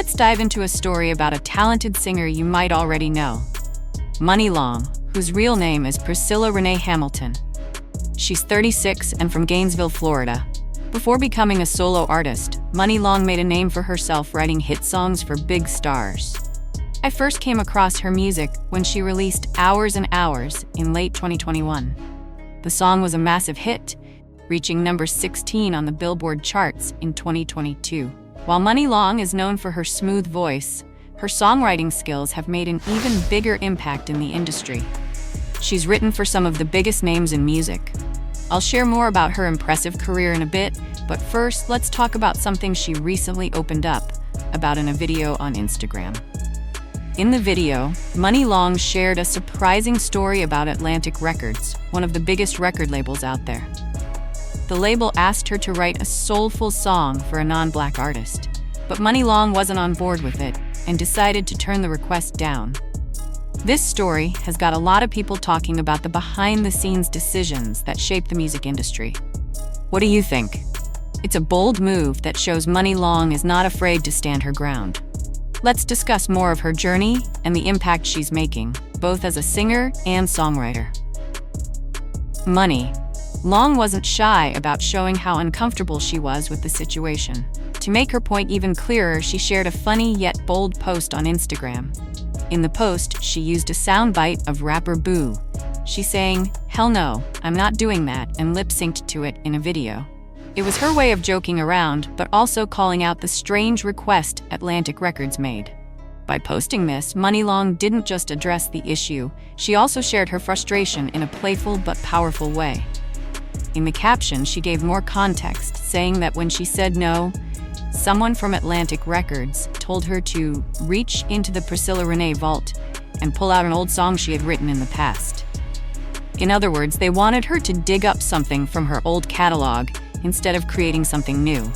let's dive into a story about a talented singer you might already know. Money Long, whose real name is Priscilla Renee Hamilton. She's 36 and from Gainesville, Florida. Before becoming a solo artist, Money Long made a name for herself writing hit songs for big stars. I first came across her music when she released Hours and Hours in late 2021. The song was a massive hit, reaching number 16 on the Billboard charts in 2022. While Money Long is known for her smooth voice, her songwriting skills have made an even bigger impact in the industry. She's written for some of the biggest names in music. I'll share more about her impressive career in a bit, but first, let's talk about something she recently opened up about in a video on Instagram. In the video, Money Long shared a surprising story about Atlantic Records, one of the biggest record labels out there. The label asked her to write a soulful song for a non-black artist, but Money Long wasn't on board with it and decided to turn the request down. This story has got a lot of people talking about the behind-the-scenes decisions that shape the music industry. What do you think? It's a bold move that shows Money Long is not afraid to stand her ground. Let's discuss more of her journey and the impact she's making, both as a singer and songwriter. Money Long wasn't shy about showing how uncomfortable she was with the situation. To make her point even clearer, she shared a funny yet bold post on Instagram. In the post, she used a soundbite of rapper Boo. She sang, "Hell no, I'm not doing that," and lip-synced to it in a video. It was her way of joking around, but also calling out the strange request Atlantic Records made. By posting this, Money Long didn't just address the issue, she also shared her frustration in a playful but powerful way. In the caption, she gave more context, saying that when she said no, someone from Atlantic Records told her to reach into the Priscilla Renee vault and pull out an old song she had written in the past. In other words, they wanted her to dig up something from her old catalog instead of creating something new.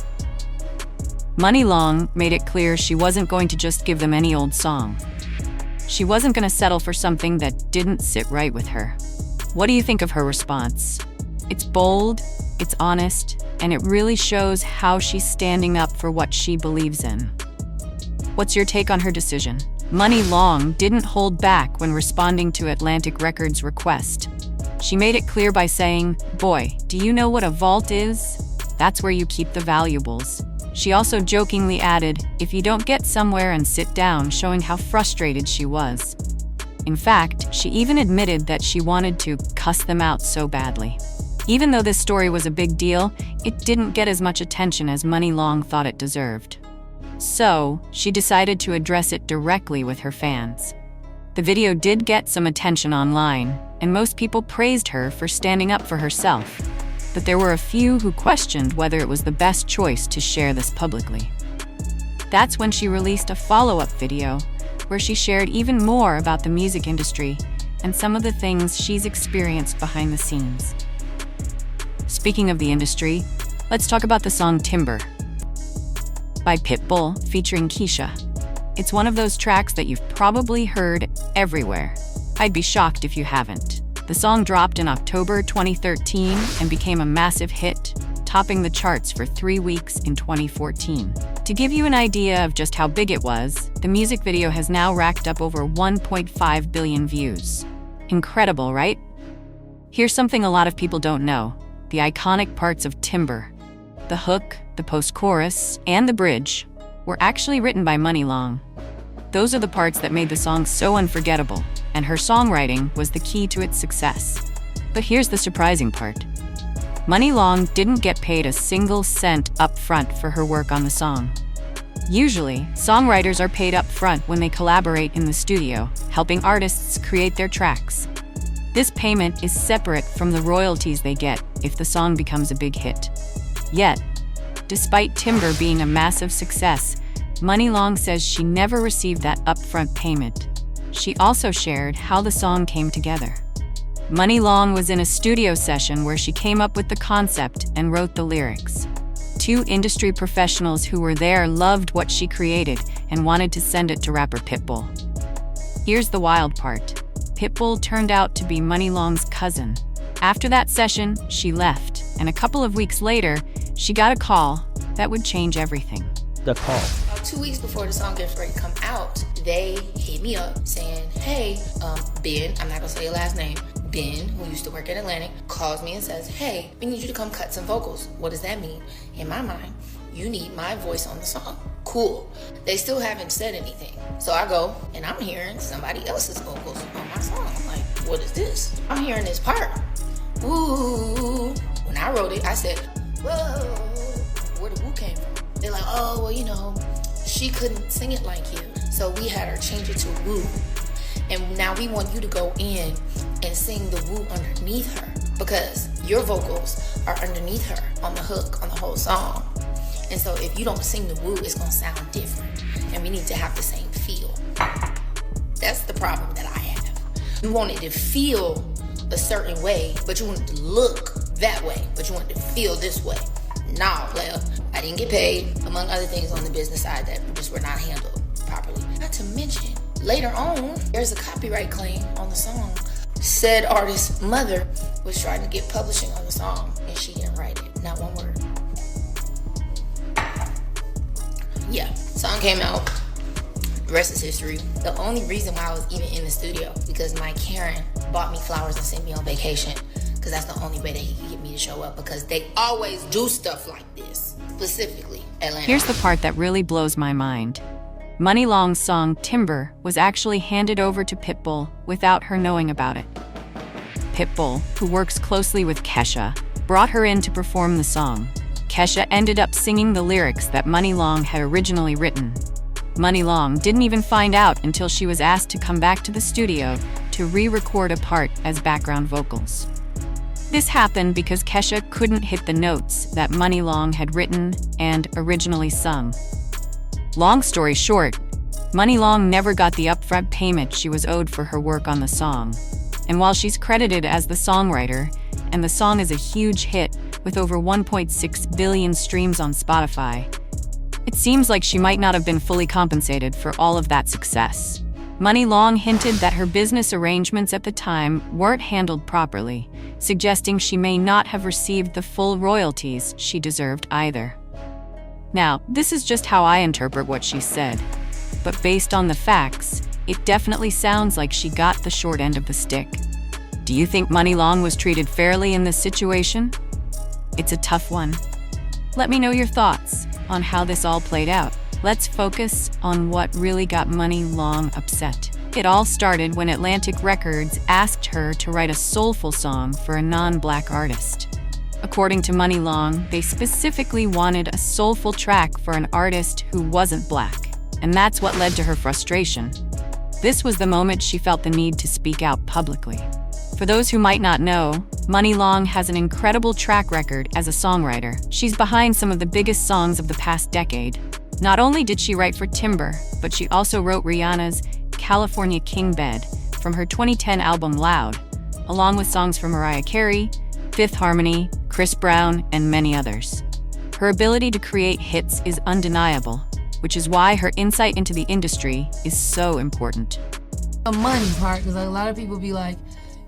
Money Long made it clear she wasn't going to just give them any old song. She wasn't going to settle for something that didn't sit right with her. What do you think of her response? It's bold, it's honest, and it really shows how she's standing up for what she believes in. What's your take on her decision? Money Long didn't hold back when responding to Atlantic Records' request. She made it clear by saying, "Boy, do you know what a vault is? That's where you keep the valuables." She also jokingly added, "If you don't get somewhere and sit down," showing how frustrated she was. In fact, she even admitted that she wanted to cuss them out so badly. Even though this story was a big deal, it didn't get as much attention as Money Long thought it deserved. So, she decided to address it directly with her fans. The video did get some attention online, and most people praised her for standing up for herself. But there were a few who questioned whether it was the best choice to share this publicly. That's when she released a follow-up video, where she shared even more about the music industry and some of the things she's experienced behind the scenes. Speaking of the industry, let's talk about the song Timber by Pitbull featuring Keisha. It's one of those tracks that you've probably heard everywhere. I'd be shocked if you haven't. The song dropped in October 2013 and became a massive hit, topping the charts for 3 weeks in 2014. To give you an idea of just how big it was, the music video has now racked up over 1.5 billion views. Incredible, right? Here's something a lot of people don't know. The iconic parts of Timber, the hook, the post-chorus, and the bridge, were actually written by Money Long. Those are the parts that made the song so unforgettable, and her songwriting was the key to its success. But here's the surprising part. Money Long didn't get paid a single cent up front for her work on the song. Usually, songwriters are paid up front when they collaborate in the studio, helping artists create their tracks. This payment is separate from the royalties they get if the song becomes a big hit. Yet, despite Timber being a massive success, Money Long says she never received that upfront payment. She also shared how the song came together. Money Long was in a studio session where she came up with the concept and wrote the lyrics. 2 industry professionals who were there loved what she created and wanted to send it to rapper Pitbull. Here's the wild part. Pitbull turned out to be Money Long's cousin. After that session, she left, and a couple of weeks later, she got a call that would change everything. The call. 2 weeks before the song gets ready to come out, they hit me up saying, hey, Ben, I'm not gonna say your last name, Ben, who used to work at Atlantic, calls me and says, hey, we need you to come cut some vocals. What does that mean? In my mind, you need my voice on the song. Cool. They still haven't said anything. So I go, and I'm hearing somebody else's vocals on my song. I'm like, what is this? I'm hearing this part. Ooh. When I wrote it, I said, whoa, where the woo came from? They're like, oh, well, you know, she couldn't sing it like you. So we had her change it to woo. And now we want you to go in and sing the woo underneath her, because your vocals are underneath her on the hook, on the whole song. And so if you don't sing the woo, it's gonna sound different. And we need to have the same feel. That's the problem that I have. You want it to feel a certain way, but you want it to look that way, but you want it to feel this way. Nah, player. I didn't get paid, among other things on the business side that just were not handled properly. Not to mention, later on, there's a copyright claim on the song. Said artist's mother was trying to get publishing on the song, and she didn't write it. Not one word. Yeah, song came out. The rest is history. The only reason why I was even in the studio, because my Karen bought me flowers and sent me on vacation, because that's the only way that he could get me to show up, because they always do stuff like this, specifically Atlanta. Here's the part that really blows my mind. Money Long's song Timber was actually handed over to Pitbull without her knowing about it. Pitbull, who works closely with Kesha, brought her in to perform the song. Kesha ended up singing the lyrics that Money Long had originally written. Money Long didn't even find out until she was asked to come back to the studio to re-record a part as background vocals. This happened because Kesha couldn't hit the notes that Money Long had written and originally sung. Long story short, Money Long never got the upfront payment she was owed for her work on the song. And while she's credited as the songwriter, and the song is a huge hit with over 1.6 billion streams on Spotify, it seems like she might not have been fully compensated for all of that success. Money Long hinted that her business arrangements at the time weren't handled properly, suggesting she may not have received the full royalties she deserved either. Now, this is just how I interpret what she said, but based on the facts, it definitely sounds like she got the short end of the stick. Do you think Money Long was treated fairly in this situation? It's a tough one. Let me know your thoughts on how this all played out. Let's focus on what really got Money Long upset. It all started when Atlantic Records asked her to write a soulful song for a non-black artist. According to Money Long, they specifically wanted a soulful track for an artist who wasn't black, and that's what led to her frustration. This was the moment she felt the need to speak out publicly. For those who might not know, Money Long has an incredible track record as a songwriter. She's behind some of the biggest songs of the past decade. Not only did she write for Timber, but she also wrote Rihanna's California King Bed from her 2010 album Loud, along with songs from Mariah Carey, Fifth Harmony, Chris Brown, and many others. Her ability to create hits is undeniable, which is why her insight into the industry is so important. The money part, because a lot of people be like,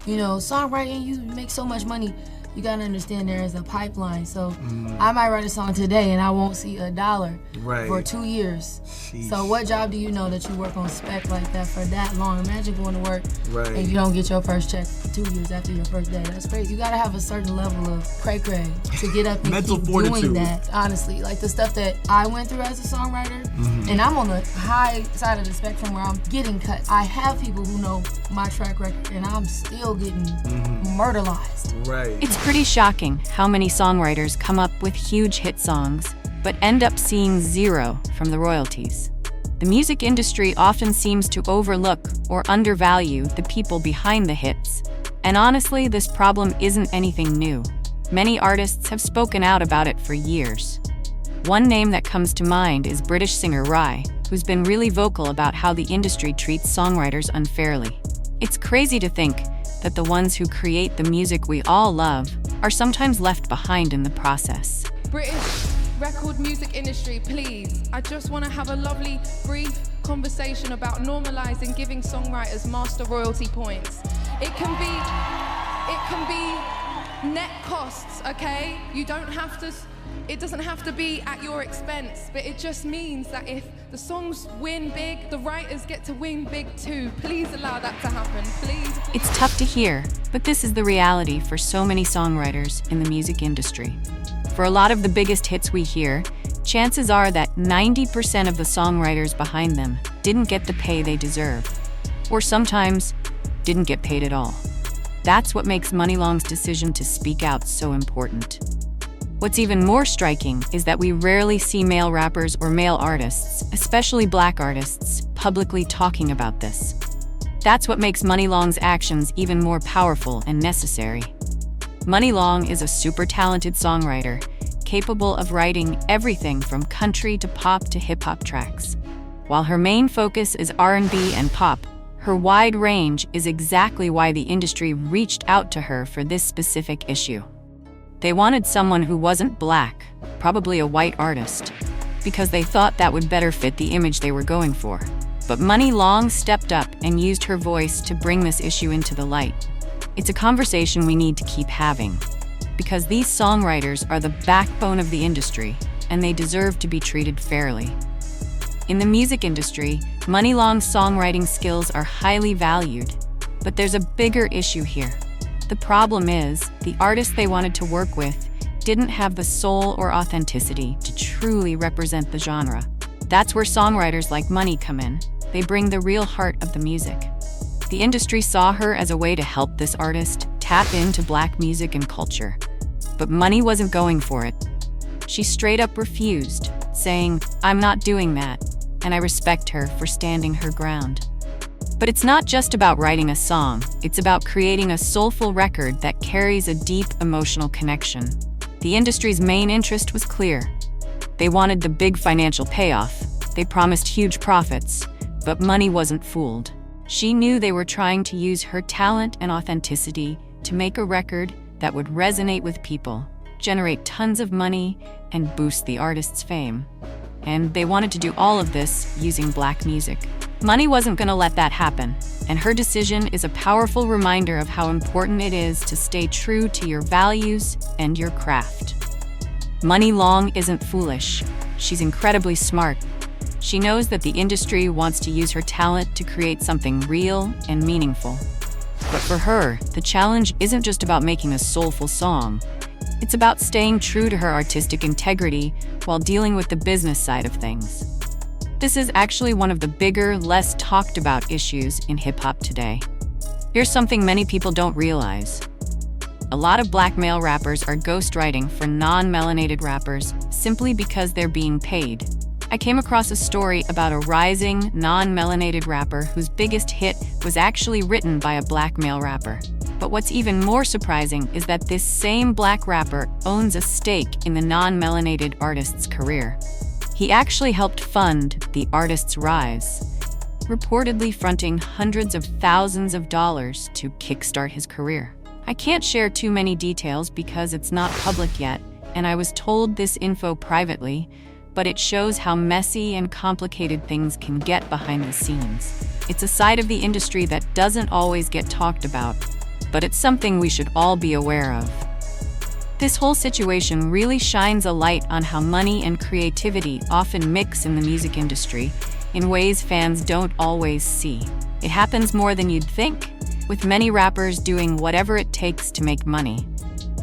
you know, songwriting, you make so much money. You gotta understand there is a pipeline. So I might write a song today and I won't see $1 for 2 years. Sheesh. So what job do you know that you work on spec like that for that long? Imagine going to work and you don't get your first check 2 years after your first day. That's crazy. You gotta have a certain level of cray-cray to get up and mental keep fortitude. Doing that. Honestly, like the stuff that I went through as a songwriter, and I'm on the high side of the spectrum where I'm getting cut. I have people who know my track record and I'm still getting murderized. Right. It's pretty shocking how many songwriters come up with huge hit songs, but end up seeing zero from the royalties. The music industry often seems to overlook or undervalue the people behind the hits. And honestly, this problem isn't anything new. Many artists have spoken out about it for years. One name that comes to mind is British singer Rhye, who's been really vocal about how the industry treats songwriters unfairly. It's crazy to think that the ones who create the music we all love are sometimes left behind in the process. British record music industry, please. I just want to have a lovely, brief conversation about normalizing giving songwriters master royalty points. It can be net costs, okay? You don't have to It doesn't have to be at your expense, but it just means that if the songs win big, the writers get to win big too. Please allow that to happen, please. It's tough to hear, but this is the reality for so many songwriters in the music industry. For a lot of the biggest hits we hear, chances are that 90% of the songwriters behind them didn't get the pay they deserve, or sometimes didn't get paid at all. That's what makes Money Long's decision to speak out so important. What's even more striking is that we rarely see male rappers or male artists, especially black artists, publicly talking about this. That's what makes Money Long's actions even more powerful and necessary. Money Long is a super talented songwriter, capable of writing everything from country to pop to hip-hop tracks. While her main focus is R&B and pop, her wide range is exactly why the industry reached out to her for this specific issue. They wanted someone who wasn't black, probably a white artist, because they thought that would better fit the image they were going for. But Money Long stepped up and used her voice to bring this issue into the light. It's a conversation we need to keep having, because these songwriters are the backbone of the industry, and they deserve to be treated fairly. In the music industry, Money Long's songwriting skills are highly valued, but there's a bigger issue here. The problem is, the artists they wanted to work with didn't have the soul or authenticity to truly represent the genre. That's where songwriters like Money come in. They bring the real heart of the music. The industry saw her as a way to help this artist tap into black music and culture. But Money wasn't going for it. She straight up refused, saying, "I'm not doing that," and I respect her for standing her ground. But it's not just about writing a song, it's about creating a soulful record that carries a deep emotional connection. The industry's main interest was clear. They wanted the big financial payoff. They promised huge profits, but Money wasn't fooled. She knew they were trying to use her talent and authenticity to make a record that would resonate with people, generate tons of money, and boost the artist's fame. And they wanted to do all of this using black music. Money wasn't going to let that happen, and her decision is a powerful reminder of how important it is to stay true to your values and your craft. Money Long isn't foolish. She's incredibly smart. She knows that the industry wants to use her talent to create something real and meaningful. But for her, the challenge isn't just about making a soulful song. It's about staying true to her artistic integrity while dealing with the business side of things. This is actually one of the bigger, less talked about issues in hip-hop today. Here's something many people don't realize. A lot of black male rappers are ghostwriting for non-melanated rappers simply because they're being paid. I came across a story about a rising, non-melanated rapper whose biggest hit was actually written by a black male rapper. But what's even more surprising is that this same black rapper owns a stake in the non-melanated artist's career. He actually helped fund the artist's rise, reportedly fronting hundreds of thousands of dollars to kickstart his career. I can't share too many details because it's not public yet, and I was told this info privately, but it shows how messy and complicated things can get behind the scenes. It's a side of the industry that doesn't always get talked about, but it's something we should all be aware of. This whole situation really shines a light on how money and creativity often mix in the music industry in ways fans don't always see. It happens more than you'd think, with many rappers doing whatever it takes to make money.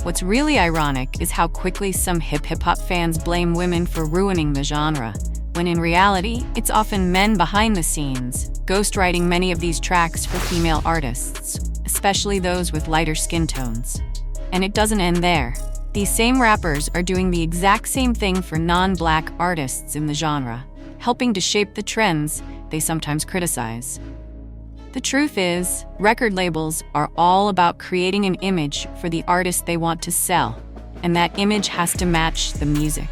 What's really ironic is how quickly some hip-hop fans blame women for ruining the genre, when in reality, it's often men behind the scenes, ghostwriting many of these tracks for female artists, especially those with lighter skin tones. And it doesn't end there. These same rappers are doing the exact same thing for non-black artists in the genre, helping to shape the trends they sometimes criticize. The truth is, record labels are all about creating an image for the artist they want to sell, and that image has to match the music.